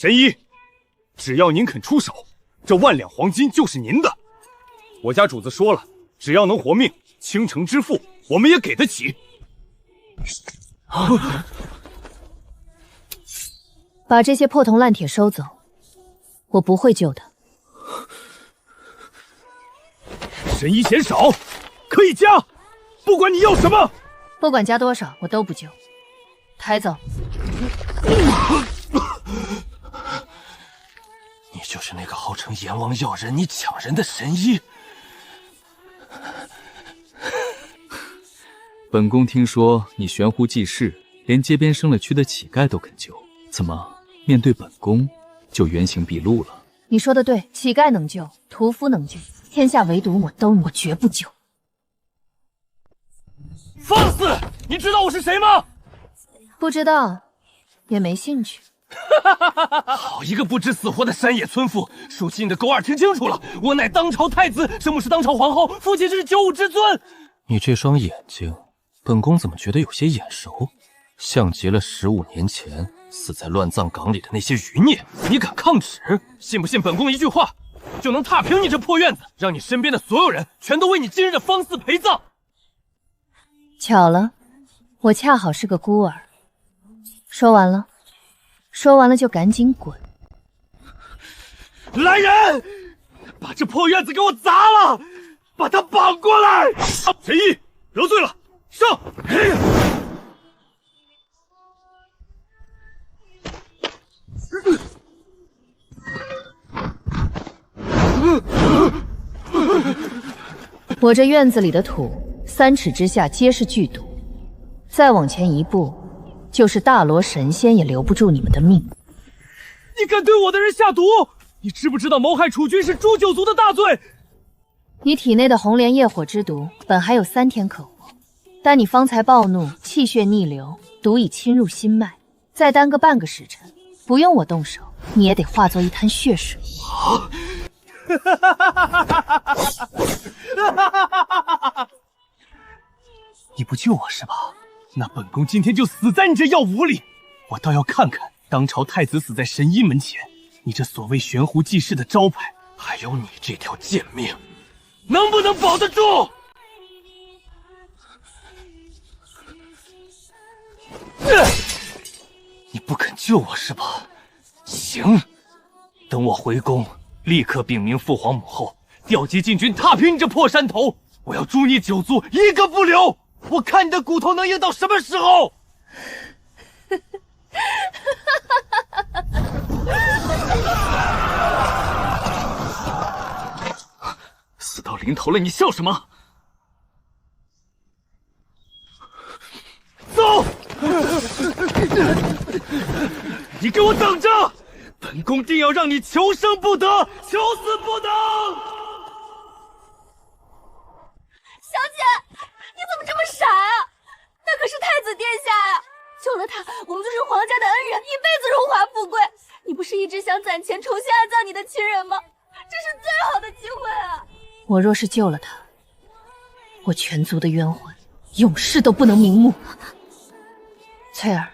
神医，只要您肯出手，这10000两黄金就是您的。我家主子说了，只要能活命，倾城之富我们也给得起。把这些破铜烂铁收走，我不会救的。神医嫌少，可以加，不管你要什么，不管加多少，我都不救。抬走。你就是那个号称阎王要人、你抢人的神医。本宫听说你悬壶济世，连街边生了蛆的乞丐都肯救，怎么面对本宫就原形毕露了？你说的对，乞丐能救，屠夫能救，天下唯独我绝不救。放肆！你知道我是谁吗？不知道，也没兴趣。好一个不知死活的山野村妇！属鸡你的狗耳听清楚了，我乃当朝太子，生母是当朝皇后，父亲是95之尊。你这双眼睛，本宫怎么觉得有些眼熟？像极了15年前死在乱葬岗里的那些余孽。你敢抗旨？信不信本宫一句话，就能踏平你这破院子，让你身边的所有人全都为你今日的放肆陪葬？巧了，我恰好是个孤儿。说完了，说完了就赶紧滚。来人，把这破院子给我砸了，把他绑过来！神医得罪了，上！我这院子里的土，3尺之下皆是剧毒，再往前一步，就是大罗神仙也留不住你们的命。你敢对我的人下毒？你知不知道谋害楚军是诛9族的大罪？你体内的红莲业火之毒本还有3天可活，但你方才暴怒，气血逆流，毒已侵入心脉，再耽搁半个时辰，不用我动手，你也得化作一滩血水。你不救我是吧？那本宫今天就死在你这药壶里！我倒要看看当朝太子死在神医门前，你这所谓悬壶济世的招牌，还有你这条贱命，能不能保得住？你不肯救我是吧？行，等我回宫，立刻禀明父皇母后，调集禁军踏平你这破山头！我要诛你9族，一个不留！我看你的骨头能硬到什么时候！死到临头了，你笑什么？走！你给我等着！本宫定要让你求生不得，求死不能！小姐，你怎么这么傻啊？那可是太子殿下呀！救了他，我们就是皇家的恩人，一辈子荣华富贵。你不是一直想攒钱重新安葬你的亲人吗？这是最好的机会啊！我若是救了他，我全族的冤魂，永世都不能瞑目。翠儿，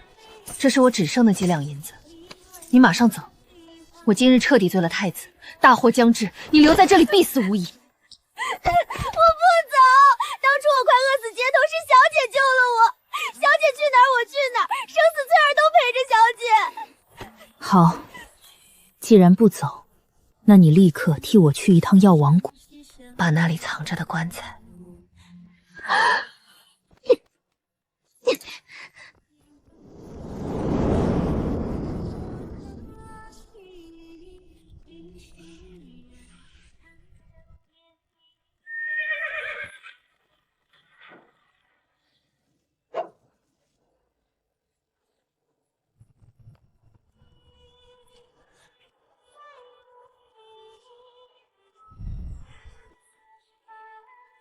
这是我只剩的几两银子，你马上走。我今日彻底罪了太子，大祸将至，你留在这里必死无疑。我不走！当初我快饿死街头，是小姐救了我。小姐去哪儿我去哪儿，生死翠儿都陪着小姐。好，既然不走，那你立刻替我去一趟药王谷，把那里藏着的棺材。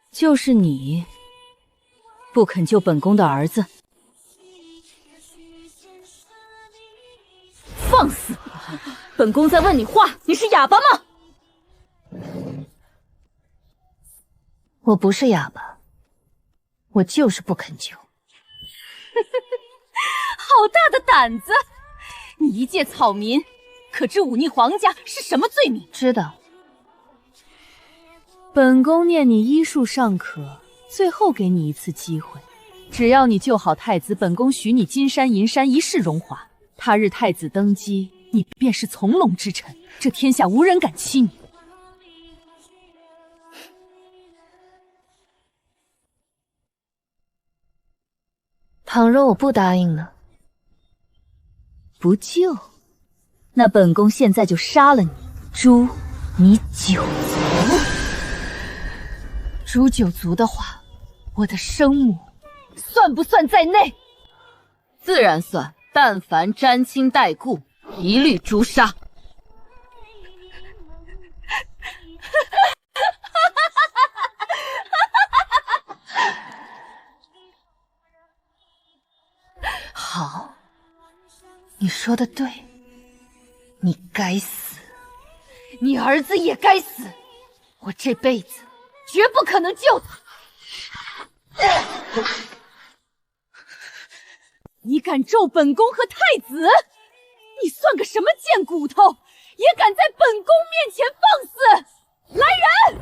就是你不肯救本宫的儿子，放肆！本宫在问你话，你是哑巴吗？我不是哑巴，我就是不肯救。好大的胆子！你一介草民，可知忤逆皇家是什么罪名？知道。本宫念你医术尚可，最后给你一次机会，只要你救好太子，本宫许你金山银山，一世荣华。他日太子登基，你便是从龙之臣，这天下无人敢欺你。倘若我不答应呢？不救，那本宫现在就杀了你，诛你九族。诛九族的话，我的生母算不算在内？自然算，但凡沾亲带故，一律诛杀。好，你说的对，你该死，你儿子也该死，我这辈子绝不可能救他。你敢咒本宫和太子？你算个什么贱骨头，也敢在本宫面前放肆！来人，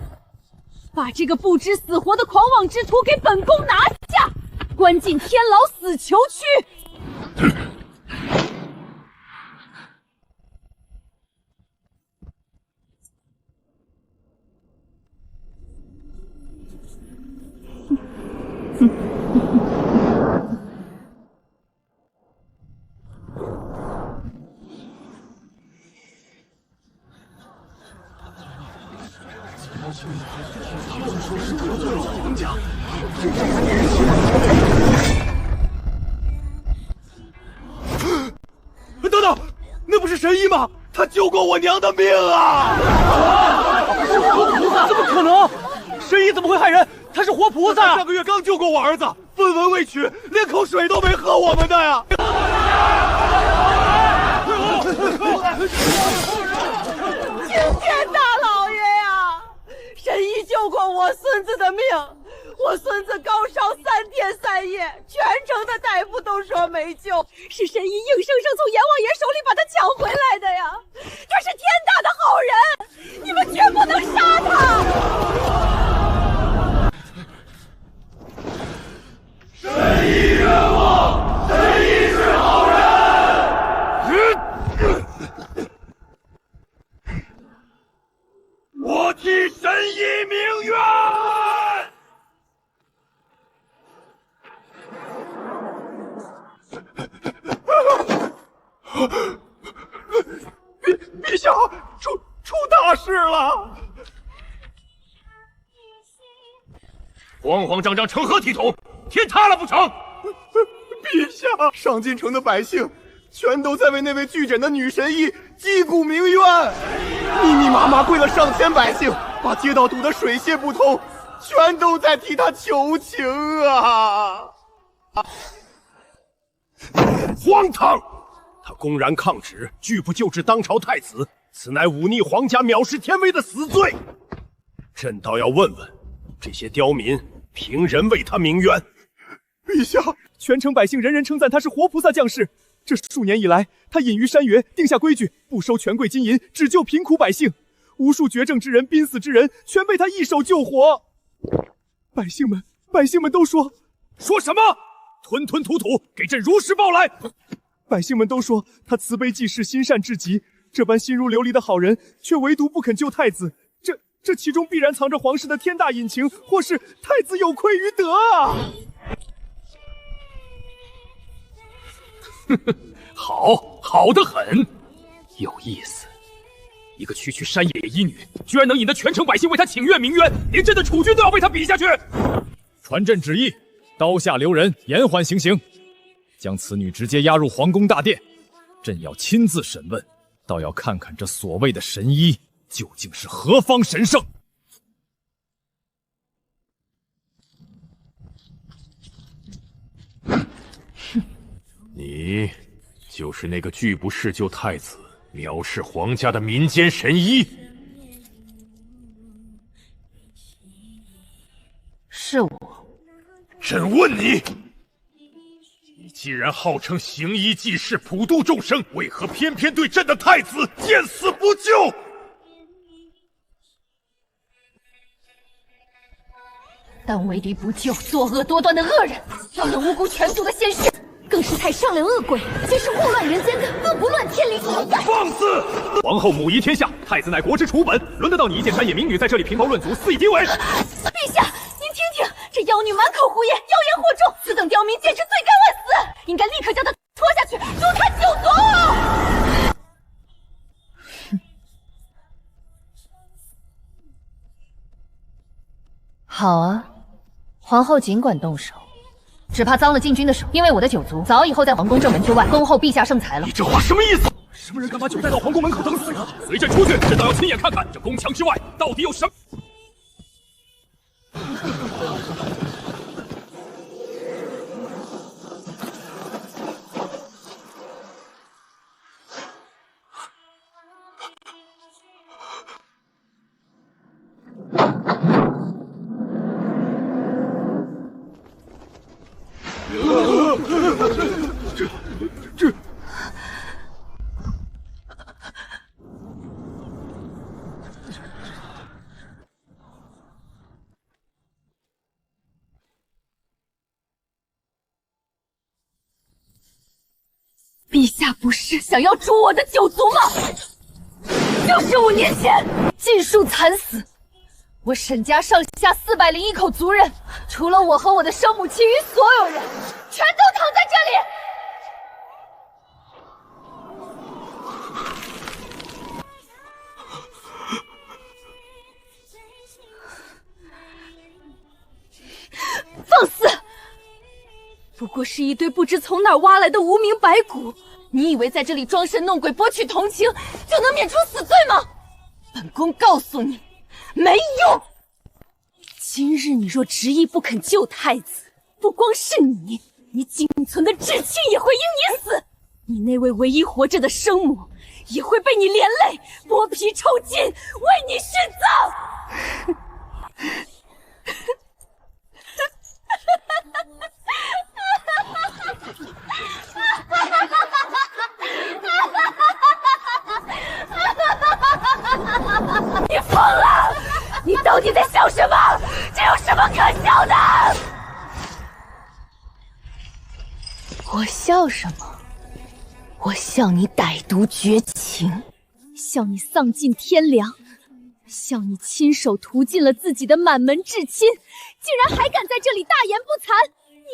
把这个不知死活的狂妄之徒给本宫拿下，关进天牢死囚区。等等，那不是神医吗？他救过我娘的命啊！怎么可能？神医怎么会害人？他是活菩萨！上个月刚救过我儿子，分文未取，连口水都没喝我们的呀！青天大老爷呀！神医救过我孙子的命，我孙子高烧3天3夜，全城的大夫都说没救，是神医硬生生从阎王爷手里把他抢回来的呀！他是天大的好人，你们绝不能杀他！神医冤枉，神医是好人。我替神医鸣冤。陛下，出大事了！慌慌张张成何体统？天塌了不成？陛下，上京城的百姓全都在为那位拒诊的女神医击鼓鸣冤，密密麻麻跪了上千百姓，把街道堵得水泄不通，全都在替他求情啊！荒唐！他公然抗旨，拒不救治当朝太子，此乃忤逆皇家、藐视天威的死罪。朕倒要问问这些刁民，凭人为他鸣冤？陛下，全城百姓人人称赞他是活菩萨降世。这数年以来，他隐于山岳，定下规矩，不收权贵金银，只救贫苦百姓。无数绝症之人、濒死之人，全被他一手救活。百姓们都说什么？吞吞吐吐，给朕如实报来！百姓们都说他慈悲济世，心善至极，这般心如琉璃的好人，却唯独不肯救太子。这其中必然藏着皇室的天大隐情，或是太子有愧于德啊！好得很，有意思。一个区区山野医女，居然能引得全城百姓为她请愿鸣冤，连朕的储君都要被她比下去。传朕旨意，刀下留人，延缓行刑，将此女直接押入皇宫大殿。朕要亲自审问，倒要看看这所谓的神医究竟是何方神圣。你就是那个拒不弑救太子、藐视皇家的民间神医？是我。朕问你，你既然号称行医济世、普度众生，为何偏偏对朕的太子见死不救？但为敌不救、作恶多端的恶人，要了无辜全族的鲜血，更是太上了恶鬼，皆是祸乱人间的恶不乱天理。放肆！皇后母仪天下，太子乃国之楚本，轮得到你一介山野民女在这里评头论足、肆意诋毁？陛下，您听听，这妖女满口胡言，妖言惑众，此等刁民简直罪该万死，应该立刻将她拖下去，诛她九族！好啊，皇后尽管动手，只怕脏了禁军的手，因为我的九族早已候在皇宫正门之外，恭候陛下圣裁了。你这话什么意思？什么人敢把酒带到皇宫门口等死？随朕出去，朕倒要亲眼看看这宫墙之外到底有什么。陛下不是想要诛我的九族吗？就是5年前，尽数惨死。我沈家上下401口族人，除了我和我的生母，其余所有人全都躺在这里。放肆！不过是一堆不知从哪儿挖来的无名白骨，你以为在这里装神弄鬼、博取同情就能免除死罪吗？本宫告诉你，没用！今日你若执意不肯救太子，不光是你，你仅存的至亲也会因你死，你那位唯一活着的生母也会被你连累、剥皮抽筋，为你殉葬！你疯了！你到底在笑什么？这有什么可笑的？我笑什么？我笑你歹毒绝情，笑你丧尽天良，笑你亲手屠尽了自己的满门至亲，竟然还敢在这里大言不惭！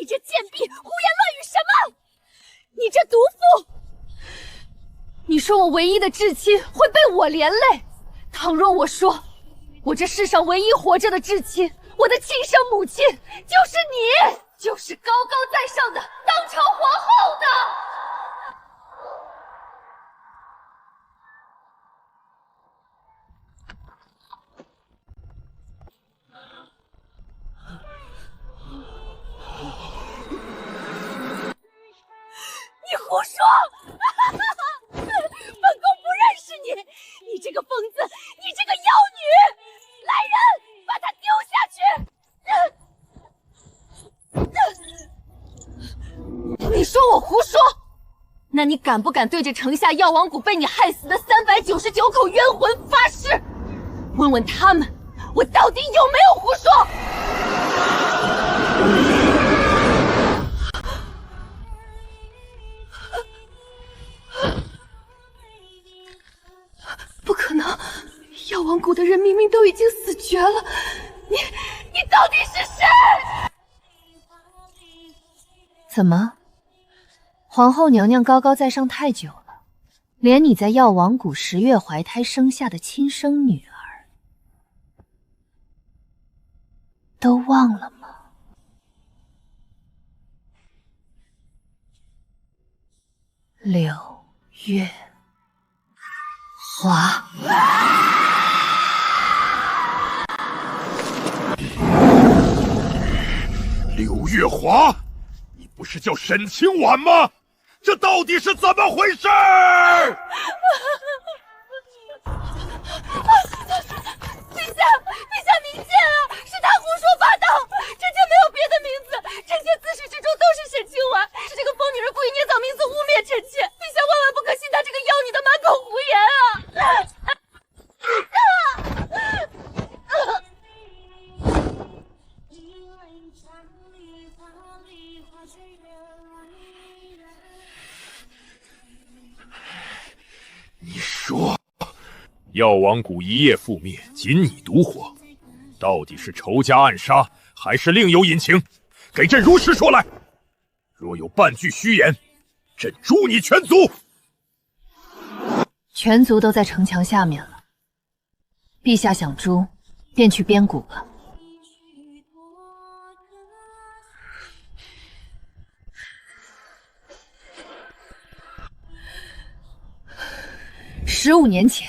你这贱婢，胡言乱语什么？你这毒妇！你说我唯一的至亲会被我连累，倘若我说我这世上唯一活着的至亲，我的亲生母亲就是你，就是高高在上的当朝皇后的。你胡说！本宫不认识你，你这个疯子，你这个妖女！来人，把她丢下去！你说我胡说？那你敢不敢对着城下药王谷被你害死的399口冤魂发誓？问问他们，我到底有没有胡说？不可能！药王谷的人明明都已经死绝了，你到底是谁？怎么，皇后娘娘高高在上太久了，连你在药王谷10月怀胎生下的亲生女儿都忘了吗？6月华。刘月华，你不是叫沈清婉吗？这到底是怎么回事？陛下，您贱啊！是他胡说八道，臣妾没有别的名字，这些自始至终都是沈清婉，是这个疯女人故意捏造名字污蔑臣妾。陛下万万不可信她这个妖女的满口胡言啊！你说，药王谷一夜覆灭，仅你独活，到底是仇家暗杀，还是另有隐情？给朕如实说来。若有半句虚言，朕诛你全族！全族都在城墙下面了，陛下想诛，便去边谷吧。15年前，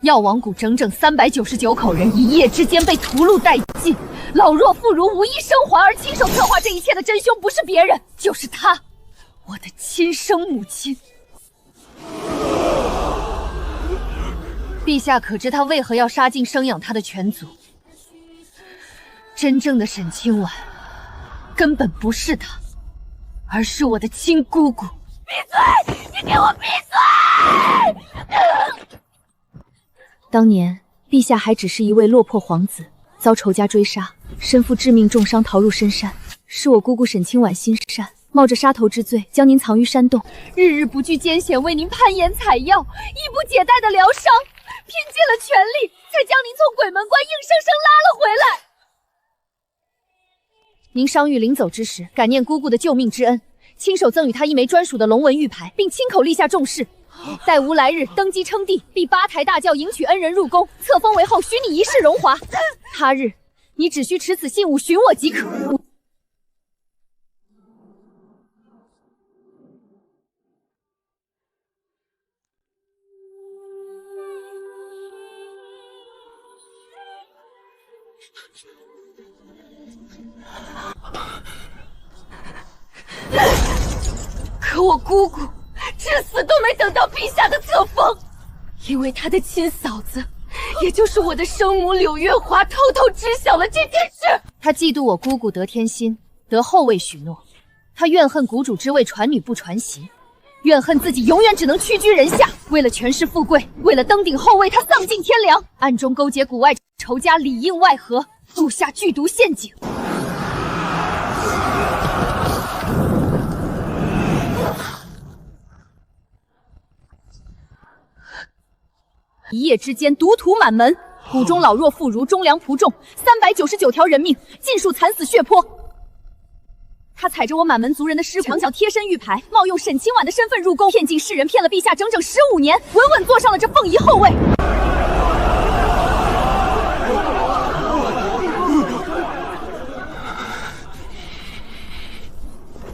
药王谷整整399口人一夜之间被屠戮殆尽，老弱妇孺无一生还，而亲手策划这一切的真凶不是别人，就是他，我的亲生母亲。陛下可知他为何要杀尽生养他的全族？真正的沈清婉根本不是他，而是我的亲姑姑。闭嘴！你给我闭嘴！当年陛下还只是一位落魄皇子，遭仇家追杀，身负致命重伤逃入深山。是我姑姑沈清婉心善，冒着杀头之罪将您藏于山洞，日日不惧艰险为您攀岩采药，衣不解带的疗伤，拼尽了全力才将您从鬼门关硬生生拉了回来。您伤愈临走之时，感念姑姑的救命之恩，亲手赠予他一枚专属的龙纹玉牌，并亲口立下重誓，待吾来日登基称帝，必八抬大轿迎娶恩人入宫，册封为后，许你一世荣华。他日你只需持此信物寻我即可。可我姑姑至死都没等到陛下的册封，因为她的亲嫂子，也就是我的生母柳月华，偷偷知晓了这件事。她嫉妒我姑姑得天心，得后位许诺，她怨恨谷主之位传女不传媳，怨恨自己永远只能屈居人下。为了权势富贵，为了登顶后位，她丧尽天良，暗中勾结谷外仇家，里应外合，布下剧毒陷阱。一夜之间毒徒满门，谷中老弱妇孺、忠良仆众399条人命尽数惨死血泊。他踩着我满门族人的尸骨，墙角贴身玉牌，冒用沈清婉的身份入宫，骗尽世人，骗了陛下整整15年，稳稳坐上了这凤仪后位。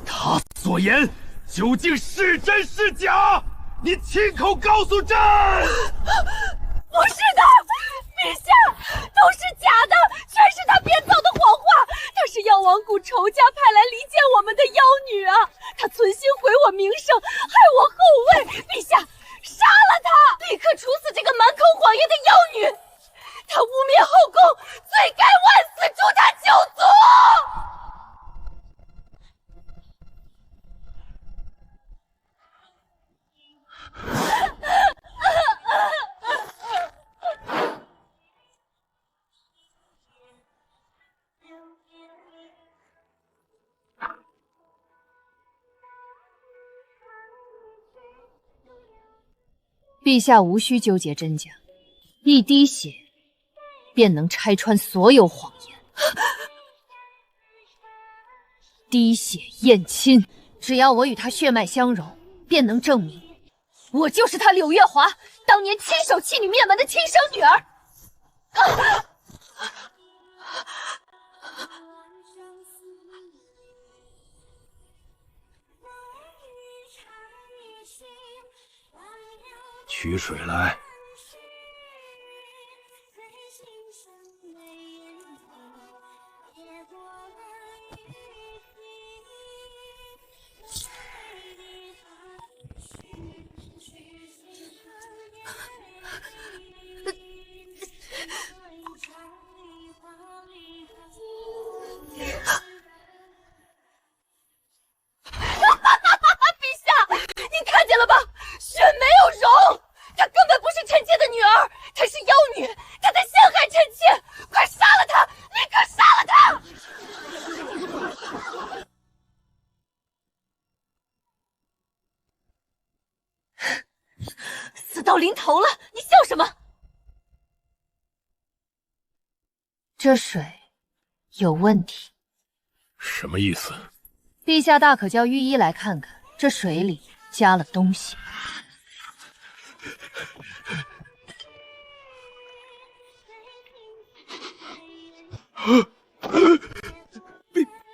他所言究竟是真是假？你亲口告诉朕！不是的，陛下，都是假的，全是他编造的谎话。她是药王谷仇家派来离间我们的妖女啊！她存心毁我名声，害我后位。陛下，杀了她，立刻处死这个满口谎言的妖女！她污蔑后宫，罪该万死，诛她9族！陛下无需纠结真假，一滴血便能拆穿所有谎言。滴血验亲，只要我与他血脉相融，便能证明我就是他柳月华当年亲手弃女灭门的亲生女儿。取水来。死到临头了，你笑什么？这水有问题。什么意思？陛下大可叫御医来看看，这水里加了东西。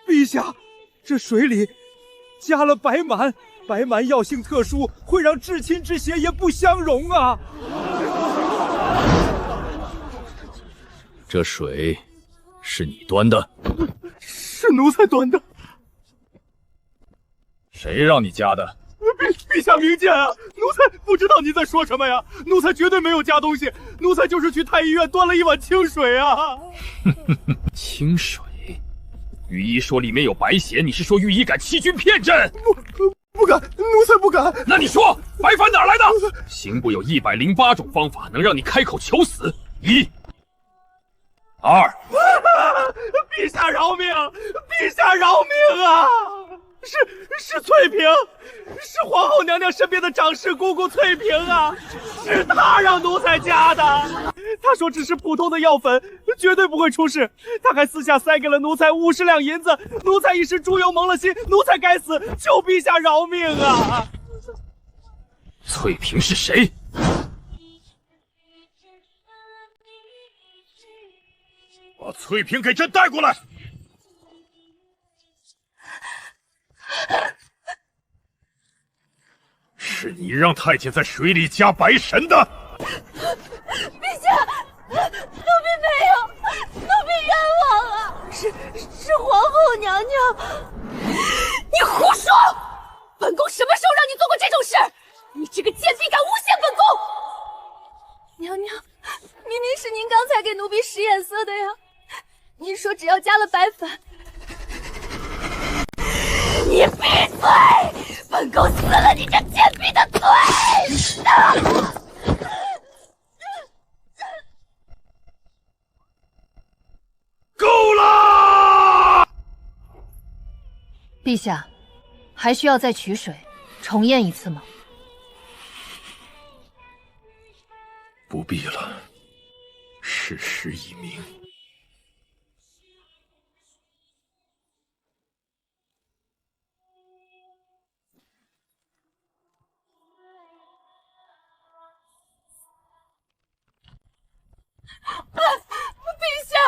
陛下，这水里加了白蛮，白蛮药性特殊，会让至亲之血也不相容啊！这水是你端的？是奴才端的。谁让你加的？陛下明鉴啊！奴才不知道你在说什么呀！奴才绝对没有加东西，奴才就是去太医院端了一碗清水啊！清水？御医说里面有白血，你是说御医敢欺君骗朕？不敢，奴才不敢。那你说白矾哪来的？刑部有108种方法能让你开口求死。1、2，陛下饶命！陛下饶命啊！是翠萍，是皇后娘娘身边的长侍姑姑翠萍啊！是她让奴才加的。她说只是普通的药粉，绝对不会出事。她还私下塞给了奴才50两银子，奴才一时猪油蒙了心，奴才该死，求陛下饶命啊！翠萍是谁？把翠萍给朕带过来！是你让太监在水里加白神的。陛下，奴婢没有，奴婢冤枉啊！是皇后娘娘。你胡说！本宫什么时候让你做过这种事？你这个贱婢敢诬陷本宫！娘娘，明明是您刚才给奴婢使眼色的呀！您说只要加了白矾。你闭嘴！本宫撕了你这贱婢的嘴！够了！陛下，还需要再取水重验一次吗？不必了，事实已明。陛下，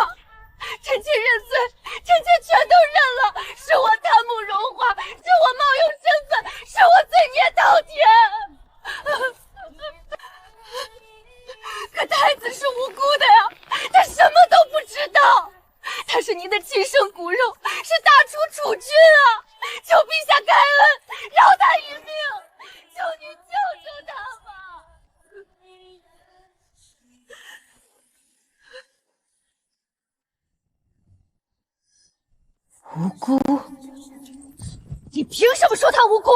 臣妾认罪，臣妾全都认了，是我贪慕荣华，是我冒用身份，是我罪孽滔天。可太子是无辜的呀，他什么都不知道，他是您的亲生骨肉，是大楚楚君啊！求陛下开恩，饶他一命，求你救救他吧！无辜？你凭什么说他无辜？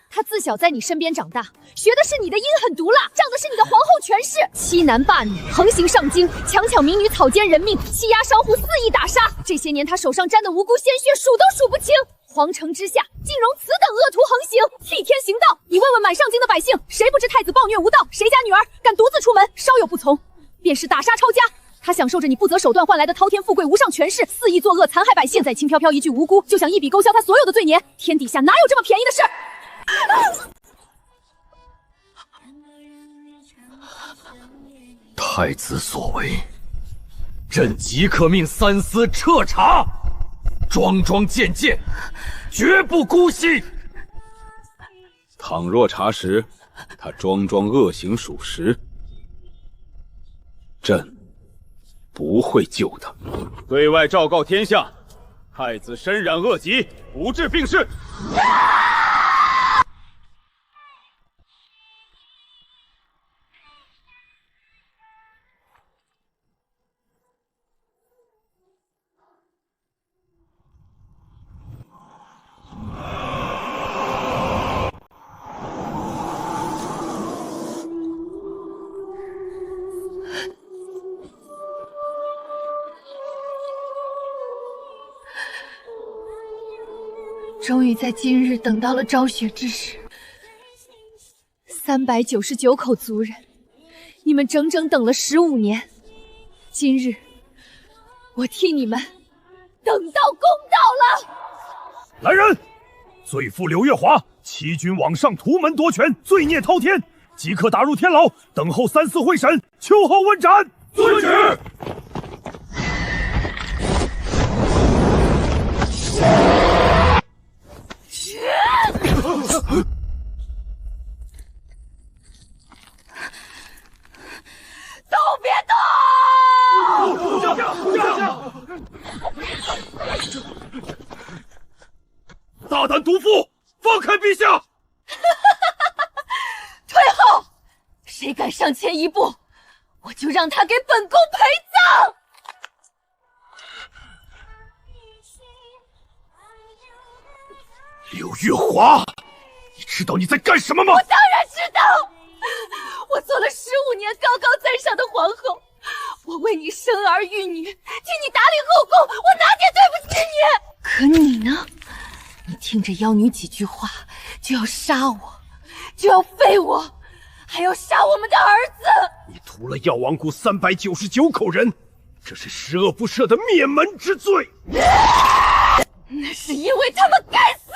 他自小在你身边长大，学的是你的阴狠毒辣，仗的是你的皇后权势，欺男霸女，横行上京，强抢民女，草菅人命，欺压商户，肆意打杀。这些年他手上沾的无辜鲜血数都数不清。皇城之下竟容此等恶徒横行，替天行道。你问问满上京的百姓，谁不知太子暴虐无道？谁家女儿敢独自出门，稍有不从，便是打杀抄家。他享受着你不择手段换来的滔天富贵、无上权势，肆意作恶，残害百姓。再轻飘飘一句无辜，就想一笔勾销他所有的罪孽。天底下哪有这么便宜的事？太子所为，朕即刻命三司彻查，桩桩件件，绝不姑息。倘若查实他桩桩恶行属实，朕不会救他。对外昭告天下，太子身染恶疾，不治病逝。终于在今日等到了昭雪之时， 399口族人，你们整整等了15年，今日我替你们等到公道了。来人，罪妇柳月华欺君罔上，屠门夺权，罪孽滔天，即刻打入天牢，等候3司会审，秋后问斩。遵旨。都别动！大胆毒妇，放开陛下！退后！谁敢上前一步，我就让他给本宫陪葬！柳月华，你知道你在干什么吗？我当然知道，我做了15年高高在上的皇后，我为你生儿育女，替你打理后宫，我哪点对不起你？可你呢？你听着妖女几句话，就要杀我，就要废我，还要杀我们的儿子！你屠了药王谷399口人，这是十恶不赦的灭门之罪。那是因为他们该死！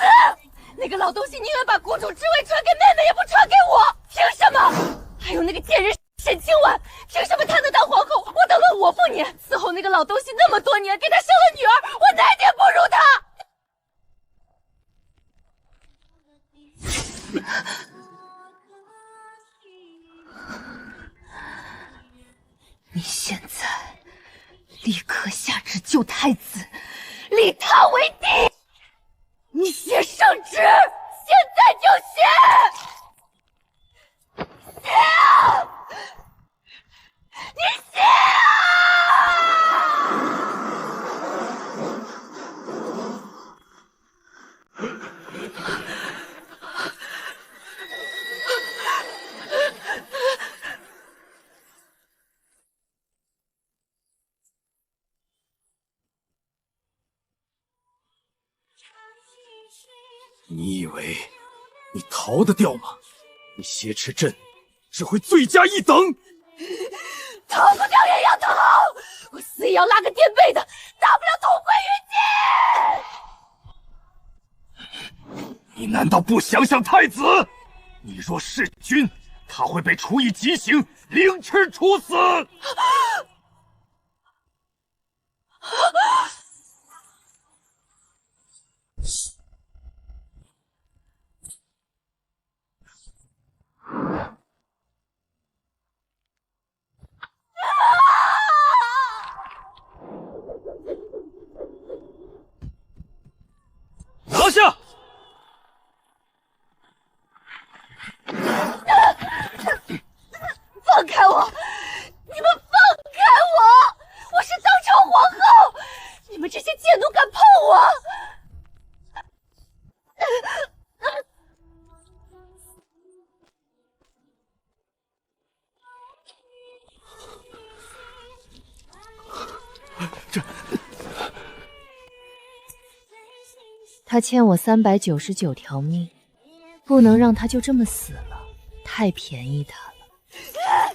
那个老东西宁愿把谷主之位传给妹妹，也不传给我，凭什么？还有那个贱人沈清婉，凭什么她能当皇后，我等了5复年，伺候那个老东西那么多年，给他生了女儿，我哪点不如他？你现在立刻下旨救太子，立他为帝！你写圣旨，现在就写！写啊！你写你以为你逃得掉吗？你挟持朕，只会罪加一等。逃不掉也要逃，我死也要拉个垫背的，大不了同归于尽。你难道不想想太子？你若弑君，他会被处以极刑，凌迟处死。拿下！放开我！你们放开我！我是当朝皇后，你们这些贱奴敢碰我！他欠我399条命，不能让他就这么死了，太便宜他了。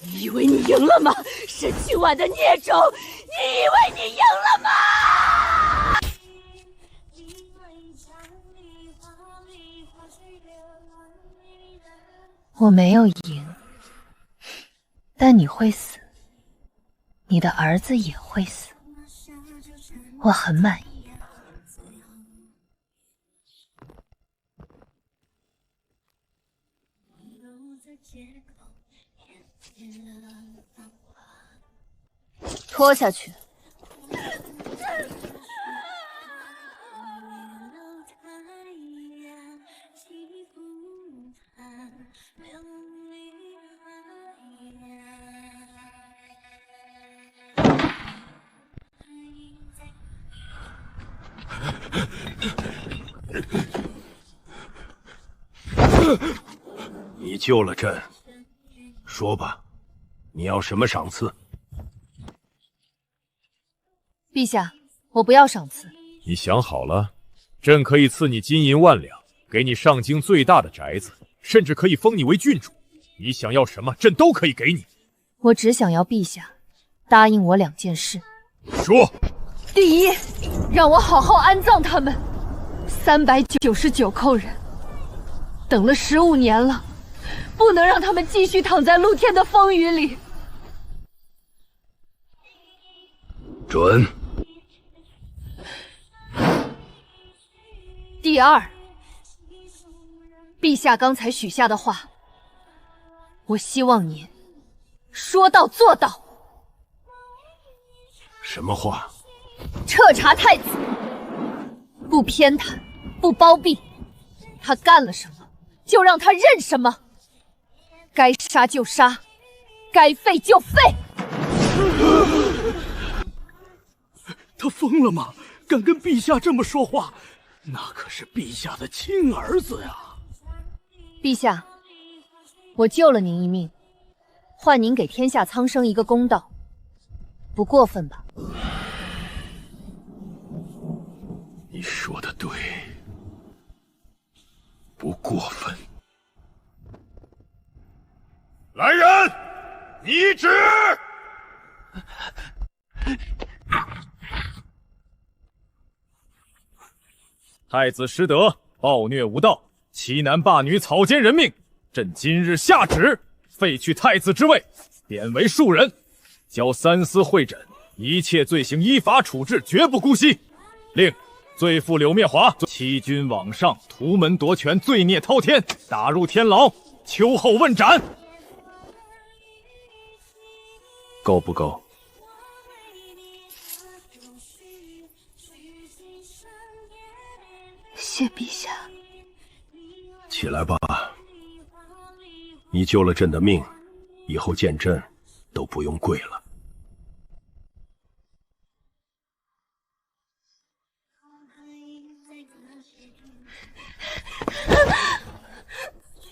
你以为你赢了吗？沈清婉的孽种！你以为你赢了吗？我没有赢，但你会死，你的儿子也会死，我很满意。拖下去。你救了朕，说吧，你要什么赏赐？陛下，我不要赏赐。你想好了，朕可以赐你金银1万两，给你上京最大的宅子，甚至可以封你为郡主。你想要什么，朕都可以给你。我只想要陛下答应我2件事。说。第一，让我好好安葬他们，399扣人，等了15年了，不能让他们继续躺在露天的风雨里。准。第二，陛下刚才许下的话，我希望您说到做到。什么话？彻查太子，不偏袒，不包庇，他干了什么就让他认什么，该杀就杀，该废就废。他疯了吗？敢跟陛下这么说话？那可是陛下的亲儿子呀！陛下，我救了您一命，换您给天下苍生一个公道，不过分吧？你说的对，不过分。来人，拟旨！太子失德，暴虐无道，欺男霸女，草菅人命。朕今日下旨，废去太子之位，贬为庶人，交三司会诊，一切罪行依法处置，绝不姑息。令罪妇柳面华欺君罔上，图门夺权，罪孽滔天，打入天牢，秋后问斩。够不够？谢陛下。起来吧，你救了朕的命，以后见朕都不用跪了。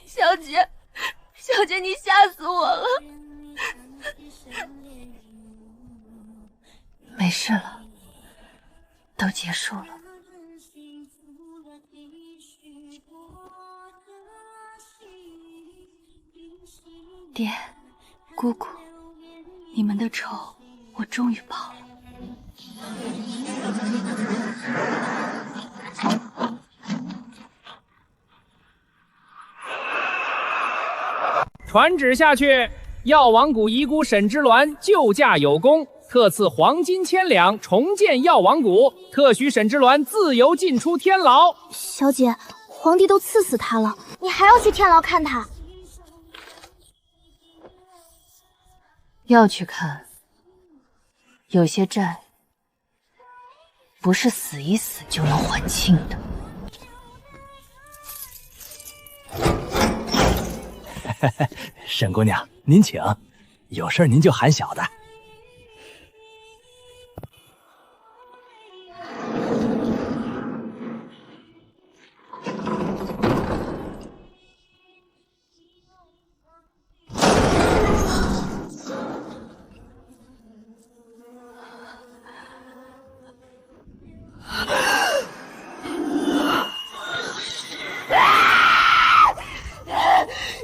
小姐，小姐，你吓死我了！没事了，都结束了。爹，姑姑，你们的仇我终于报了。传旨下去，药王谷遗孤沈之鸾救驾有功，特赐黄金1000两，重建药王谷，特许沈之鸾自由进出天牢。小姐，皇帝都赐死他了，你还要去天牢看他？要去看，有些债不是死一死就能还清的。沈姑娘，您请，有事您就喊小的。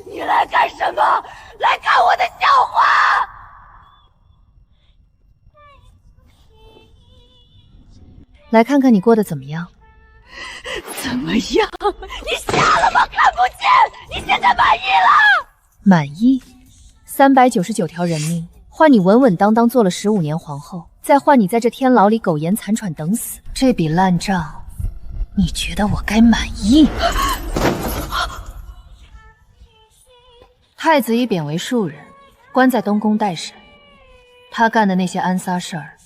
你来干什么？来看我的笑话！来看看你过得怎么样？怎么样？你瞎了吗？看不见？你现在满意了？满意？399条人命，换你稳稳当当做了15年皇后，再换你在这天牢里苟延残喘等死，这笔烂账，你觉得我该满意？太子已贬为庶人，关在东宫待审。他干的那些暗杀事儿，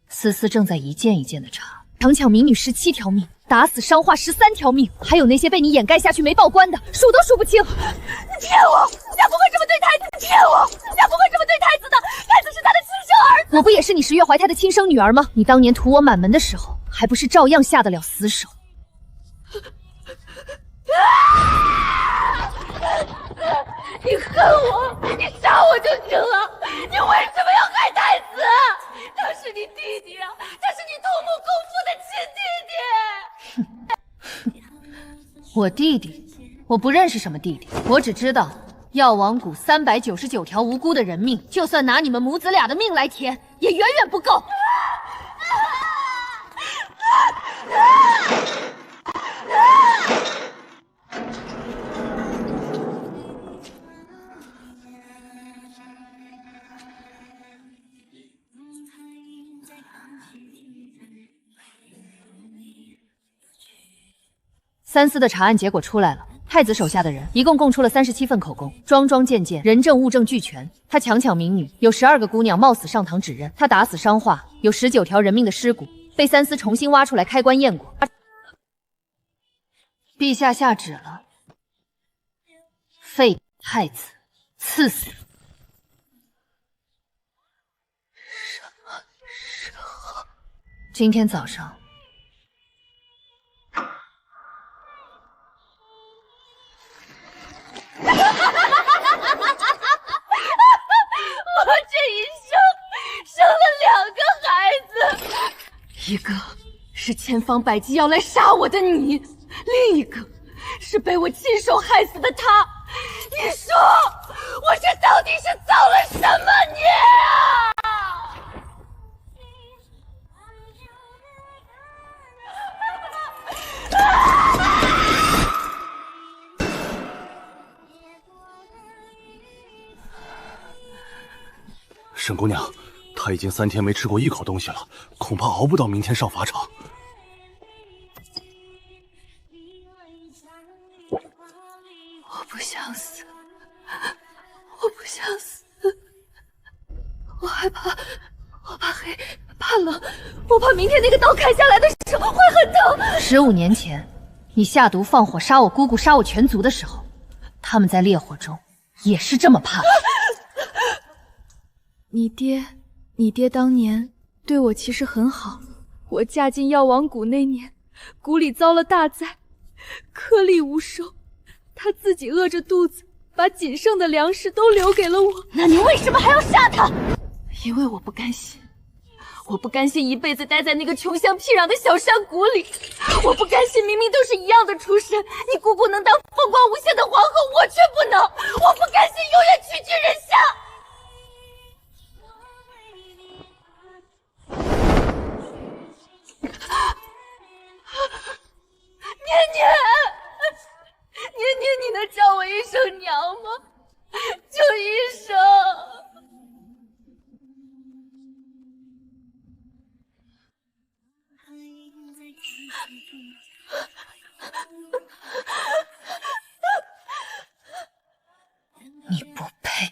思思正在一件一件的查。强抢民女17条命，打死伤化13条命，还有那些被你掩盖下去没曝光的，数都数不清。你骗我！家不会这么对太子！你骗我！家不会这么对太子的！太子是他的亲生儿子！我不也是你10月怀胎的亲生女儿吗？你当年屠我满门的时候，还不是照样下得了死手？你恨我，你杀我就行了，你为什么要害太子？他是你弟弟啊，他是你同母共父的亲弟弟。我弟弟？我不认识什么弟弟，我只知道药王谷399条无辜的人命，就算拿你们母子俩的命来填，也远远不够。三司的查案结果出来了，太子手下的人一共供出了37份口供，桩桩件件，人证物证俱全。他强抢民女，有12个姑娘冒死上堂指认；他打死伤化，有19条人命的尸骨被三司重新挖出来开棺验过。陛下下旨了，废太子，赐死。什么时候？今天早上。我这一生了2个孩子，一个是千方百计要来杀我的你，另一个是被我亲手害死的他。你说我这到底是造了什么孽啊？沈姑娘，她已经3天没吃过一口东西了，恐怕熬不到明天上法场。我不想死，我不想死，我害怕，我怕黑，怕冷，我怕明天那个刀砍下来的时候会很疼。15年前，你下毒放火杀我姑姑，杀我全族的时候，他们在烈火中也是这么怕的。你爹当年对我其实很好。我嫁进药王谷那年，谷里遭了大灾，颗粒无收。他自己饿着肚子，把仅剩的粮食都留给了我。那你为什么还要杀他？因为我不甘心，我不甘心一辈子待在那个穷乡僻壤的小山谷里。我不甘心，明明都是一样的出身，你姑姑能当风光无限的皇后，我却不能。我不甘心永远屈居人下。年年，你能叫我一声娘吗？就一声。你不配。